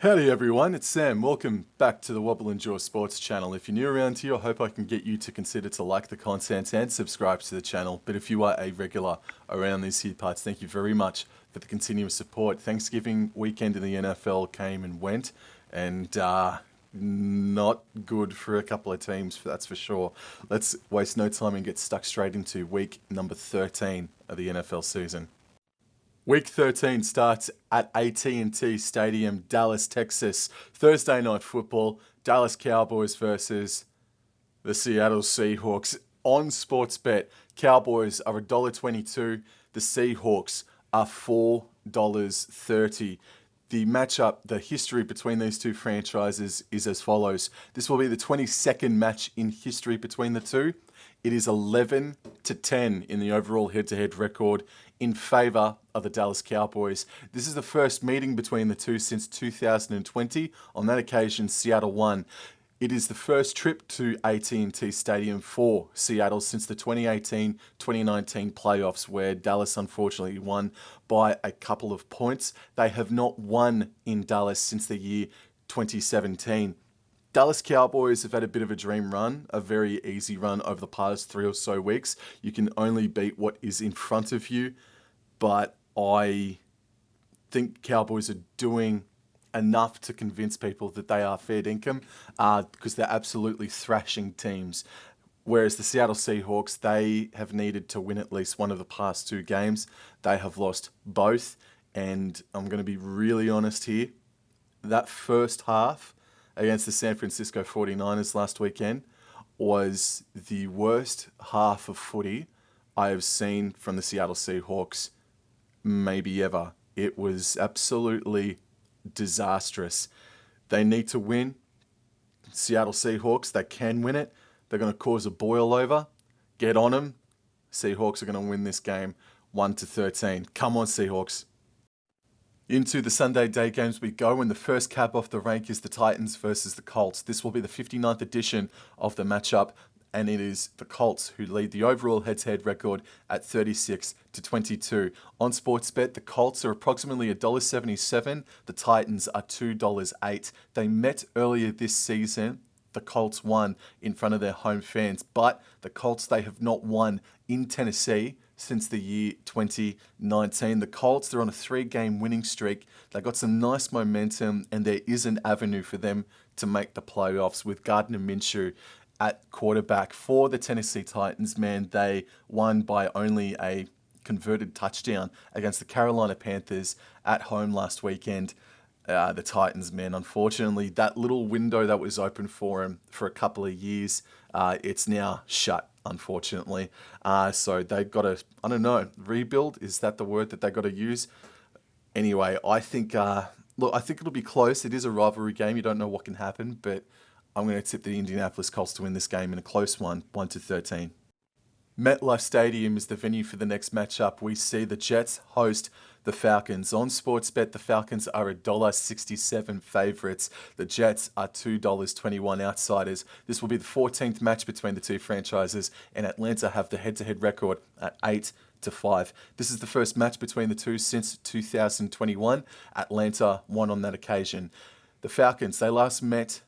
Howdy everyone, it's Sam. Welcome back to the Wobble and Jaw Sports channel. If you're new around here, I hope I can get you to consider to like the content and subscribe to the channel. But if you are a regular around these here parts, thank you very much for the continuous support. Thanksgiving weekend in the NFL came and went, and not good for a couple of teams, that's for sure. Let's waste no time and get stuck straight into week number 13 of the NFL season. Week 13 starts at AT&T Stadium, Dallas, Texas. Thursday night football, Dallas Cowboys versus the Seattle Seahawks. On Sportsbet, Cowboys are $1.22. The Seahawks are $4.30. The matchup, the history between these two franchises is as follows. This will be the 22nd match in history between the two. It is 11-10 in the overall head-to-head record in favour of the Dallas Cowboys. This is the first meeting between the two since 2020. On that occasion, Seattle won. It is the first trip to AT&T Stadium for Seattle since the 2018-2019 playoffs, where Dallas unfortunately won by a couple of points. They have not won in Dallas since the year 2017. Dallas Cowboys have had a bit of a dream run, a very easy run over the past 3 or so weeks. You can only beat what is in front of you, but I think Cowboys are doing enough to convince people that they are fair dinkum because they're absolutely thrashing teams. Whereas the Seattle Seahawks, they have needed to win at least one of the past 2 games. They have lost both, and I'm going to be really honest here. That first half against the San Francisco 49ers last weekend was the worst half of footy I have seen from the Seattle Seahawks maybe ever. It was absolutely disastrous. They need to win. Seattle Seahawks, they can win it. They're going to cause a boil over. Get on them. Seahawks are going to win this game 1-13. Come on, Seahawks. Into the Sunday day games we go, and the first cab off the rank is the Titans versus the Colts. This will be the 59th edition of the matchup, and it is the Colts who lead the overall head-to-head record at 36-22. On Sportsbet, the Colts are approximately $1.77. The Titans are $2.08. They met earlier this season. The Colts won in front of their home fans, but the Colts, they have not won in Tennessee since the year 2019. The Colts, they're on a 3-game winning streak. They got some nice momentum, and there is an avenue for them to make the playoffs with Gardner Minshew at quarterback for the Tennessee Titans. Man, they won by only a converted touchdown against the Carolina Panthers at home last weekend. The Titans, man, unfortunately, that little window that was open for them for a couple of years, it's now shut, unfortunately. So they've got to, I don't know, rebuild. Is that the word that they've got to use? Anyway, I think, look, I think it'll be close. It is a rivalry game. You don't know what can happen, but I'm going to tip the Indianapolis Colts to win this game in a close one, 1-13. MetLife Stadium is the venue for the next matchup. We see the Jets host the Falcons. On Sportsbet, the Falcons are $1.67 favourites. The Jets are $2.21 outsiders. This will be the 14th match between the two franchises, and Atlanta have the head-to-head record at 8-5. This is the first match between the two since 2021. Atlanta won on that occasion. The Falcons, they last met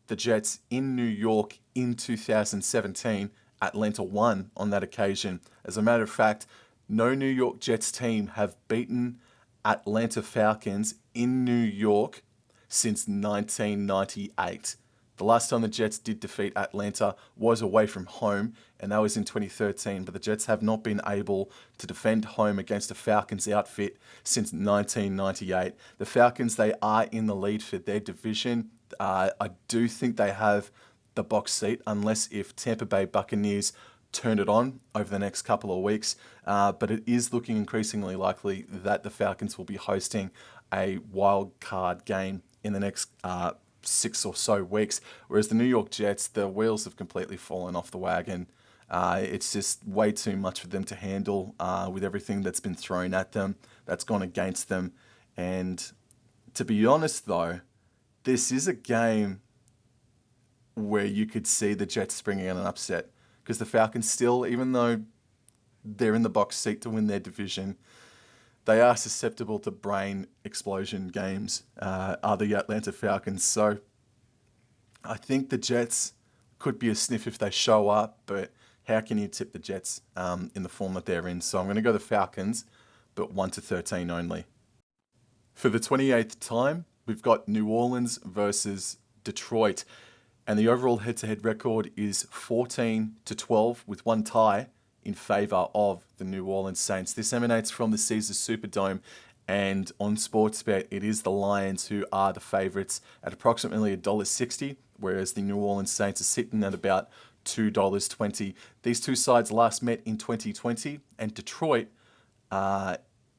the Jets in New York in 2017. Atlanta won on that occasion. As a matter of fact, no New York Jets team have beaten Atlanta Falcons in New York since 1998. The last time the Jets did defeat Atlanta was away from home, and that was in 2013. But the Jets have not been able to defend home against a Falcons outfit since 1998. The Falcons, they are in the lead for their division. I do think they have the box seat, unless if Tampa Bay Buccaneers turn it on over the next couple of weeks. But it is looking increasingly likely that the Falcons will be hosting a wild card game in the next 6 or so weeks. Whereas the New York Jets, the wheels have completely fallen off the wagon. It's just way too much for them to handle with everything that's been thrown at them, that's gone against them. And to be honest, though, this is a game where you could see the Jets springing on an upset, because the Falcons still, even though they're in the box seat to win their division, they are susceptible to brain explosion games, are the Atlanta Falcons. So I think the Jets could be a sniff if they show up, but how can you tip the Jets in the form that they're in? So I'm going to go the Falcons, but 1-13 only. For the 28th time, we've got New Orleans versus Detroit, and the overall head-to-head record is 14-12 with one tie in favour of the New Orleans Saints. This emanates from the Caesars Superdome, and on Sportsbet, it is the Lions who are the favourites at approximately $1.60, whereas the New Orleans Saints are sitting at about $2.20. These two sides last met in 2020, and Detroit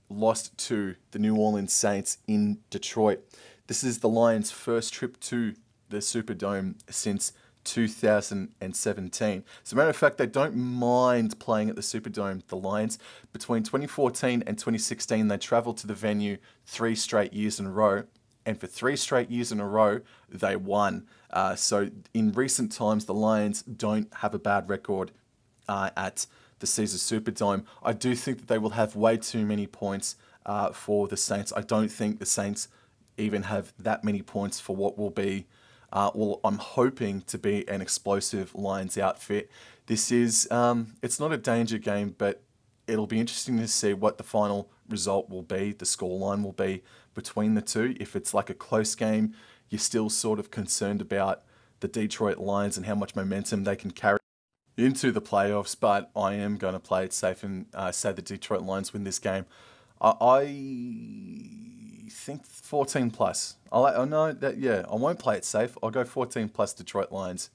lost to the New Orleans Saints in Detroit. This is the Lions' first trip to the Superdome since 2017. As a matter of fact, they don't mind playing at the Superdome, the Lions. Between 2014 and 2016, they travelled to the venue 3 straight years in a row. And for 3 straight years in a row, they won. So in recent times, the Lions don't have a bad record at the Caesars Superdome. I do think that they will have way too many points for the Saints. I don't think the Saints even have that many points for what will be, I'm hoping to be an explosive Lions outfit. This is, it's not a danger game, but it'll be interesting to see what the final result will be, the scoreline will be between the two. If it's like a close game, you're still sort of concerned about the Detroit Lions and how much momentum they can carry into the playoffs, but I am going to play it safe and say the Detroit Lions win this game. I think 14 plus. I won't play it safe. I'll go 14 plus Detroit Lions.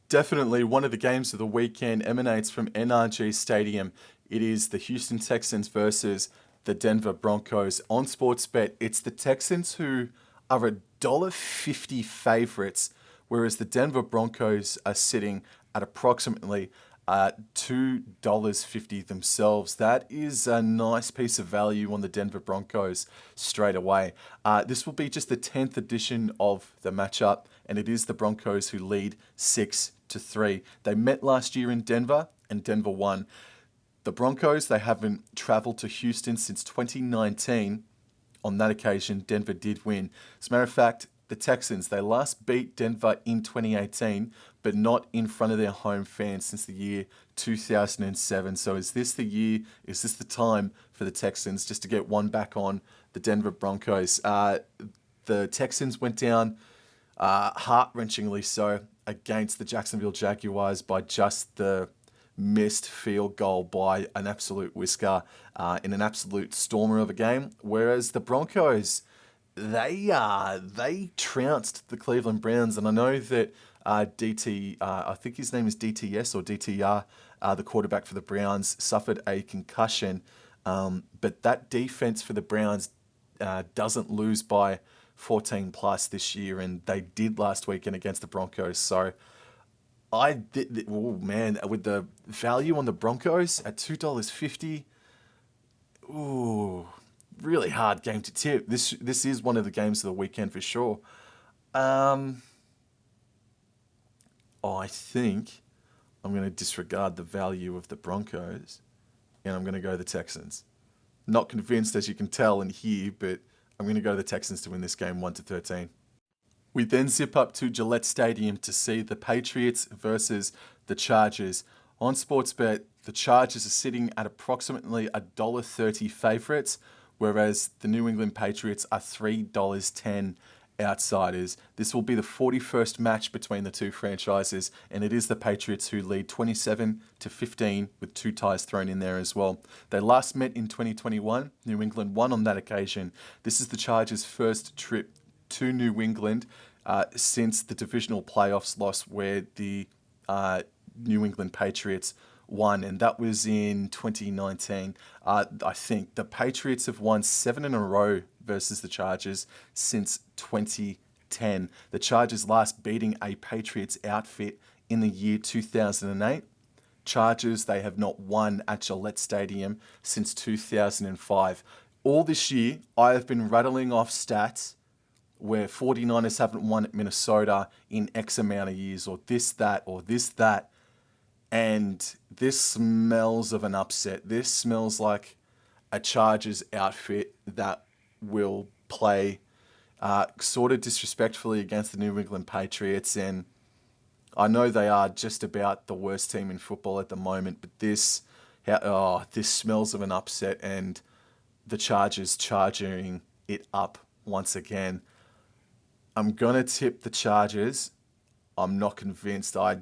Definitely one of the games of the weekend emanates from NRG Stadium. It is the Houston Texans versus the Denver Broncos. On Sportsbet, it's the Texans who are $1.50 favourites, whereas the Denver Broncos are sitting at approximately $2.50 themselves. That is a nice piece of value on the Denver Broncos straight away. This will be just the 10th edition of the matchup, and it is the Broncos who lead 6-3. They met last year in Denver, and Denver won. The Broncos, they haven't travelled to Houston since 2019. On that occasion, Denver did win. As a matter of fact, the Texans, they last beat Denver in 2018, but not in front of their home fans since the year 2007. So is this the year, is this the time for the Texans just to get one back on the Denver Broncos? The Texans went down heart-wrenchingly so against the Jacksonville Jaguars by just the missed field goal by an absolute whisker in an absolute stormer of a game, whereas the Broncos, they trounced the Cleveland Browns. And I know that I think his name is DTS or DTR, the quarterback for the Browns, suffered a concussion, but that defense for the Browns doesn't lose by 14 plus this year, and they did last weekend against the Broncos. So oh man, with the value on the Broncos at $2.50, ooh, really hard game to tip. This is one of the games of the weekend for sure. I think I'm going to disregard the value of the Broncos, and I'm going to go the Texans. Not convinced, as you can tell and hear, but I'm going to go the Texans to win this game 1-13. We then zip up to Gillette Stadium to see the Patriots versus the Chargers. On Sportsbet, the Chargers are sitting at approximately $1.30 favourites, whereas the New England Patriots are $3.10 outsiders. This will be the 41st match between the two franchises, and it is the Patriots who lead 27-15 with 2 ties thrown in there as well. They last met in 2021. New England won on that occasion. This is the Chargers' first trip to New England since the divisional playoffs loss where the New England Patriots won, and that was in 2019. I think the Patriots have won 7 in a row versus the Chargers since 2010. The Chargers last beating a Patriots outfit in the year 2008. Chargers, they have not won at Gillette Stadium since 2005. All this year, I have been rattling off stats where 49ers haven't won at Minnesota in X amount of years, or this, that. And this smells of an upset. This smells like a Chargers outfit that will play sort of disrespectfully against the New England Patriots. And I know they are just about the worst team in football at the moment, but this smells of an upset, and the Chargers charging it up once again. I'm gonna tip the Chargers. I'm not convinced. I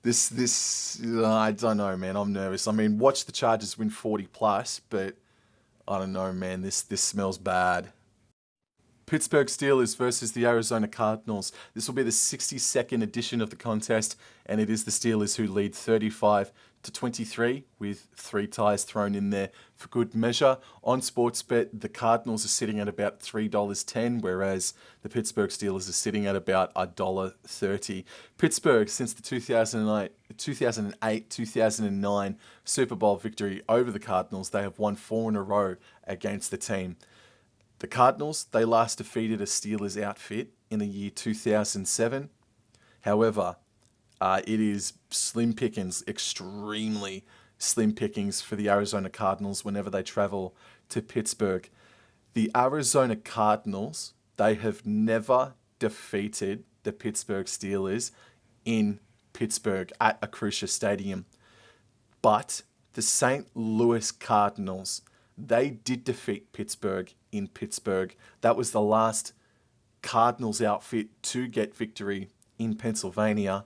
don't know, man. I'm nervous. I mean, watch the Chargers win 40 plus, but I don't know, man. This smells bad. Pittsburgh Steelers versus the Arizona Cardinals. This will be the 62nd edition of the contest, and it is the Steelers who lead 35-23 with 3 ties thrown in there for good measure. On Sportsbet, the Cardinals are sitting at about $3.10, whereas the Pittsburgh Steelers are sitting at about $1.30. Pittsburgh, since the 2008-2009 Super Bowl victory over the Cardinals, they have won 4 in a row against the team. The Cardinals, they last defeated a Steelers outfit in the year 2007. However, it is slim pickings, extremely slim pickings for the Arizona Cardinals whenever they travel to Pittsburgh. The Arizona Cardinals, they have never defeated the Pittsburgh Steelers in Pittsburgh at Acrisure Stadium. But the St. Louis Cardinals, they did defeat Pittsburgh in Pittsburgh. That was the last Cardinals outfit to get victory in Pennsylvania,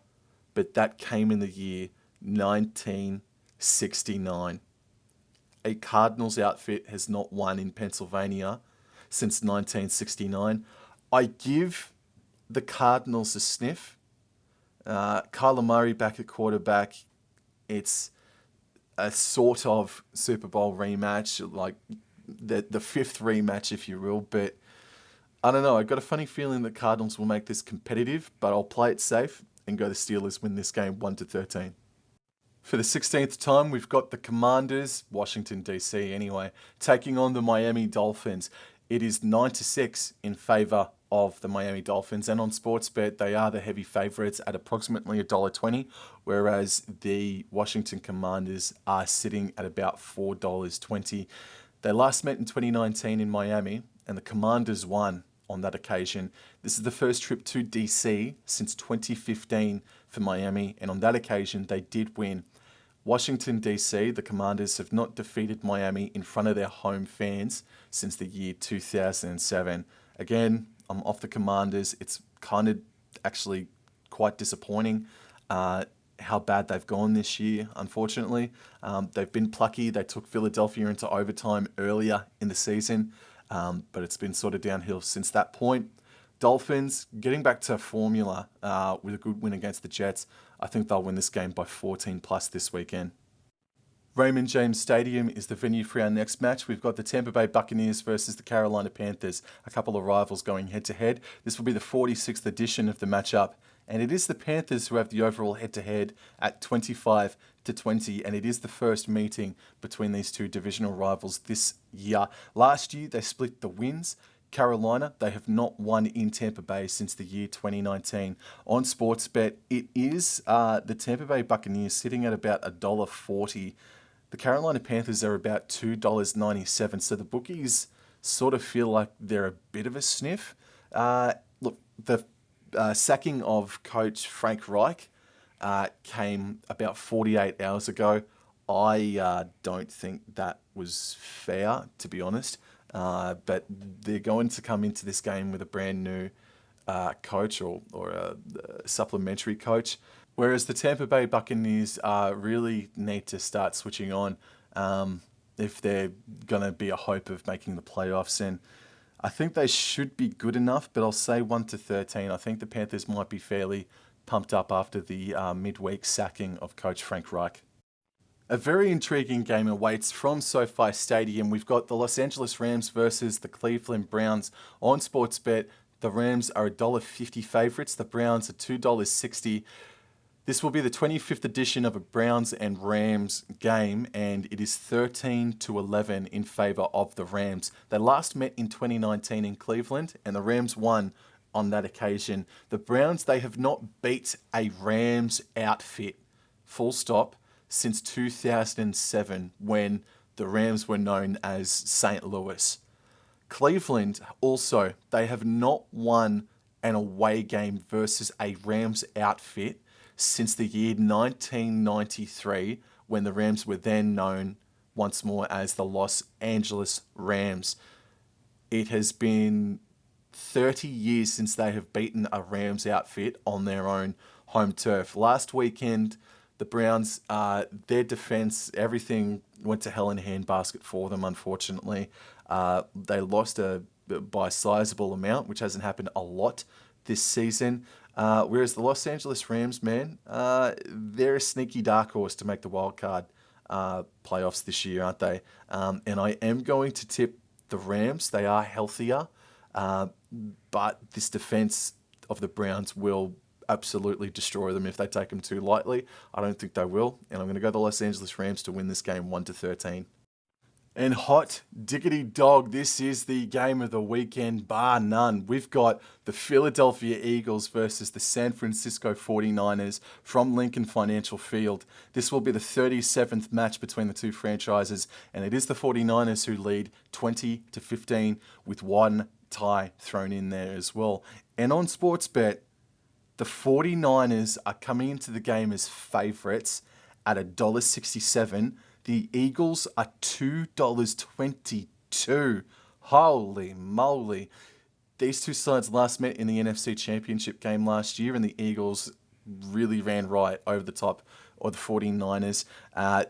but that came in the year 1969. A Cardinals outfit has not won in Pennsylvania since 1969. I give the Cardinals a sniff. Kyler Murray back at quarterback. It's a sort of Super Bowl rematch, like the fifth rematch, if you will. But I don't know. I've got a funny feeling that Cardinals will make this competitive, but I'll play it safe and go the Steelers win this game 1-13. For the 16th time, we've got the Commanders, Washington, D.C. anyway, taking on the Miami Dolphins. It is 9-6 in favour of the Miami Dolphins, and on Sportsbet, they are the heavy favourites at approximately $1.20, whereas the Washington Commanders are sitting at about $4.20. They last met in 2019 in Miami, and the Commanders won on that occasion. This is the first trip to DC since 2015 for Miami, and on that occasion, they did win. Washington, D.C., the Commanders have not defeated Miami in front of their home fans since the year 2007. Again, I'm off the Commanders. It's kind of actually quite disappointing how bad they've gone this year, unfortunately. They've been plucky. They took Philadelphia into overtime earlier in the season, but it's been sort of downhill since that point. Dolphins, getting back to formula with a good win against the Jets. I think they'll win this game by 14 plus this weekend. Raymond James Stadium is the venue for our next match. We've got the Tampa Bay Buccaneers versus the Carolina Panthers, a couple of rivals going head-to-head. This will be the 46th edition of the matchup, and it is the Panthers who have the overall head-to-head at 25-20, and it is the first meeting between these two divisional rivals this year. Last year, they split the wins. Carolina, they have not won in Tampa Bay since the year 2019. On Sportsbet, it is the Tampa Bay Buccaneers sitting at about $1.40. The Carolina Panthers are about $2.97, so the bookies sort of feel like they're a bit of a sniff. Look, the sacking of coach Frank Reich came about 48 hours ago. I don't think that was fair, to be honest. But they're going to come into this game with a brand new coach or a supplementary coach. Whereas the Tampa Bay Buccaneers really need to start switching on if they're going to be a hope of making the playoffs. And I think they should be good enough, but I'll say 1-13. I think the Panthers might be fairly pumped up after the midweek sacking of coach Frank Reich. A very intriguing game awaits from SoFi Stadium. We've got the Los Angeles Rams versus the Cleveland Browns. On Sportsbet, the Rams are $1.50 favourites. The Browns are $2.60. This will be the 25th edition of a Browns and Rams game, and it is 13-11 in favour of the Rams. They last met in 2019 in Cleveland, and the Rams won on that occasion. The Browns, they have not beat a Rams outfit, full stop, since 2007, when the Rams were known as St. Louis. Cleveland also, they have not won an away game versus a Rams outfit since the year 1993, when the Rams were then known once more as the Los Angeles Rams. It has been 30 years since they have beaten a Rams outfit on their own home turf. Last weekend, the Browns, their defense, everything went to hell in a handbasket for them, unfortunately. They lost by a sizable amount, which hasn't happened a lot this season. Whereas the Los Angeles Rams, man, they're a sneaky dark horse to make the wild card playoffs this year, aren't they? And I am going to tip the Rams. They are healthier, but this defense of the Browns will absolutely destroy them if they take them too lightly. I don't think they will, and I'm going to go the Los Angeles Rams to win this game 1-13. And hot diggity dog, this is the game of the weekend, bar none. We've got the Philadelphia Eagles versus the San Francisco 49ers from Lincoln Financial Field. This will be the 37th match between the two franchises, and it is the 49ers who lead 20-15 with one tie thrown in there as well. And on Sportsbet, the 49ers are coming into the game as favourites at $1.67. The Eagles are $2.22. Holy moly. These two sides last met in the NFC Championship game last year, and the Eagles really ran right over the top of the 49ers.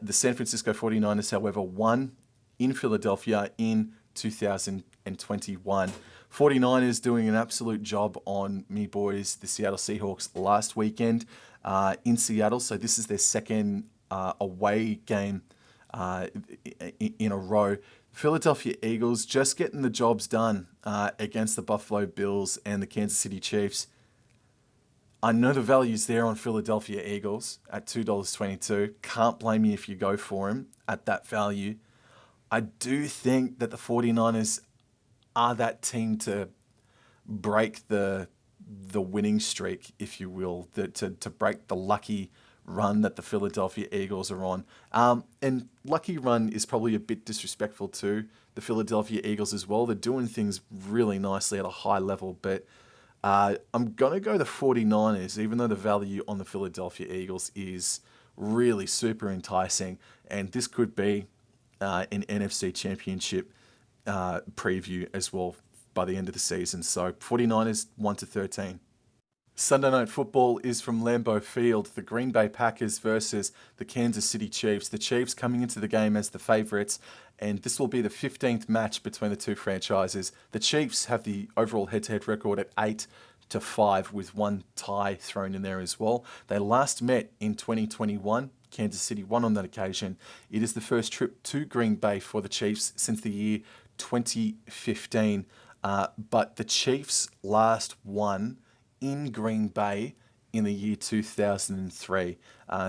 The San Francisco 49ers, however, won in Philadelphia in 2021. 49ers doing an absolute job on me boys, the Seattle Seahawks, last weekend in Seattle. So this is their second away game in a row. Philadelphia Eagles just getting the jobs done against the Buffalo Bills and the Kansas City Chiefs. I know the value's there on Philadelphia Eagles at $2.22. Can't blame you if you go for them at that value. I do think that the 49ers are that team to break the winning streak, if you will, to break the lucky run that the Philadelphia Eagles are on. And lucky run is probably a bit disrespectful to the Philadelphia Eagles as well. They're doing things really nicely at a high level, but I'm going to go the 49ers, even though the value on the Philadelphia Eagles is really super enticing. And this could be an NFC Championship preview as well by the end of the season. So 49ers 1-13. Sunday Night Football is from Lambeau Field. The Green Bay Packers versus the Kansas City Chiefs. The Chiefs coming into the game as the favourites, and this will be the 15th match between the two franchises. The Chiefs have the overall head-to-head record at 8-5 with one tie thrown in there as well. They last met in 2021. Kansas City won on that occasion. It is the first trip to Green Bay for the Chiefs since the year 2015. But the Chiefs last won in Green Bay in the year 2003.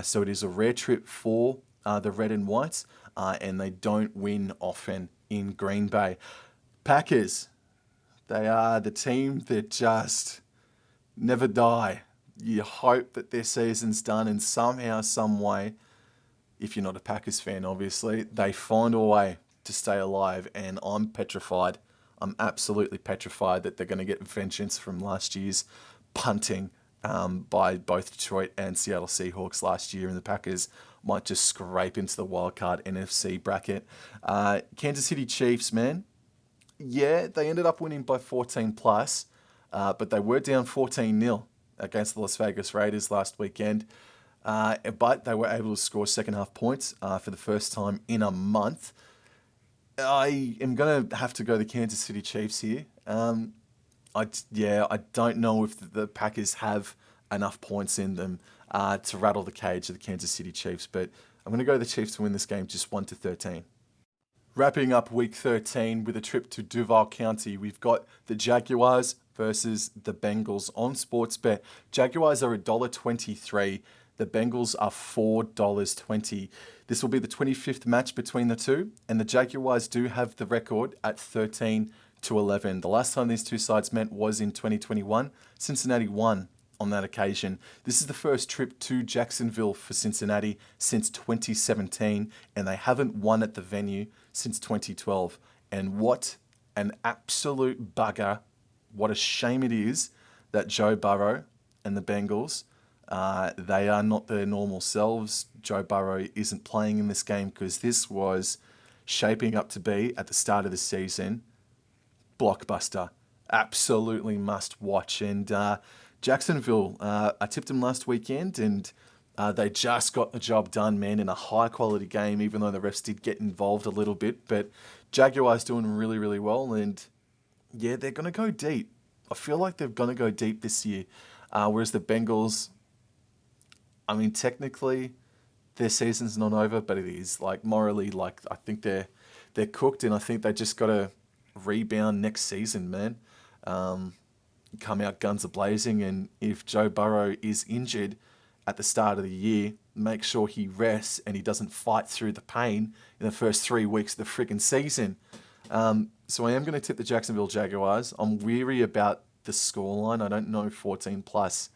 So it is a rare trip for the Red and Whites, and they don't win often in Green Bay. Packers, they are the team that just never die. You hope that their season's done, and somehow, some way, if you're not a Packers fan, obviously, they find a way to stay alive, and I'm petrified. I'm absolutely petrified that they're going to get vengeance from last year's punting by both Detroit and Seattle Seahawks last year, and the Packers might just scrape into the wildcard NFC bracket. Kansas City Chiefs, man, yeah, they ended up winning by 14 plus, but they were down 14-0 against the Las Vegas Raiders last weekend. But they were able to score second half points for the first time in a month. I am going to have to go the Kansas City Chiefs here. I don't know if the Packers have enough points in them to rattle the cage of the Kansas City Chiefs, but I'm going to go the Chiefs to win this game just 1-13. Wrapping up Week 13 with a trip to Duval County, we've got the Jaguars versus the Bengals on Sportsbet. Jaguars are $1.23. The Bengals are $4.20. This will be the 25th match between the two, and the Jaguars do have the record at 13-11. The last time these two sides met was in 2021. Cincinnati won on that occasion. This is the first trip to Jacksonville for Cincinnati since 2017, and they haven't won at the venue since 2012. And what an absolute bugger. What a shame it is that Joe Burrow and the Bengals, they are not their normal selves. Joe Burrow isn't playing in this game because this was shaping up to be, at the start of the season, blockbuster. Absolutely must watch. And Jacksonville, I tipped them last weekend, and they just got the job done, man, in a high quality game, even though the refs did get involved a little bit. But Jaguars doing really, really well, and yeah, they're going to go deep. I feel like they're going to go deep this year. Whereas the Bengals, I mean, technically, their season's not over, but it is. Like, morally, like, I think they're cooked, and I think they just got to rebound next season, man. Come out guns a-blazing, and if Joe Burrow is injured at the start of the year, make sure he rests and he doesn't fight through the pain in the first 3 weeks of the freaking season. So I am going to tip the Jacksonville Jaguars. I'm weary about the scoreline. I don't know if 14 plus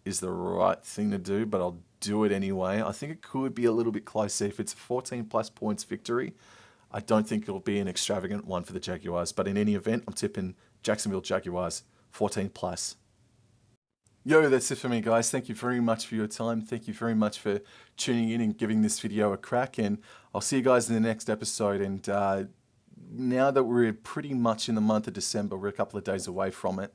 is the right thing to do, but I'll do it anyway. I think it could be a little bit closer. If it's a 14 plus points victory, I don't think it'll be an extravagant one for the Jaguars. But in any event, I'm tipping Jacksonville Jaguars 14 plus. Yo, that's it for me, guys. Thank you very much for your time. Thank you very much for tuning in and giving this video a crack. And I'll see you guys in the next episode. And now that we're pretty much in the month of December, we're a couple of days away from it.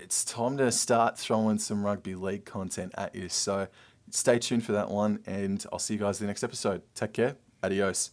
It's time to start throwing some rugby league content at you. So stay tuned for that one, and I'll see you guys in the next episode. Take care. Adios.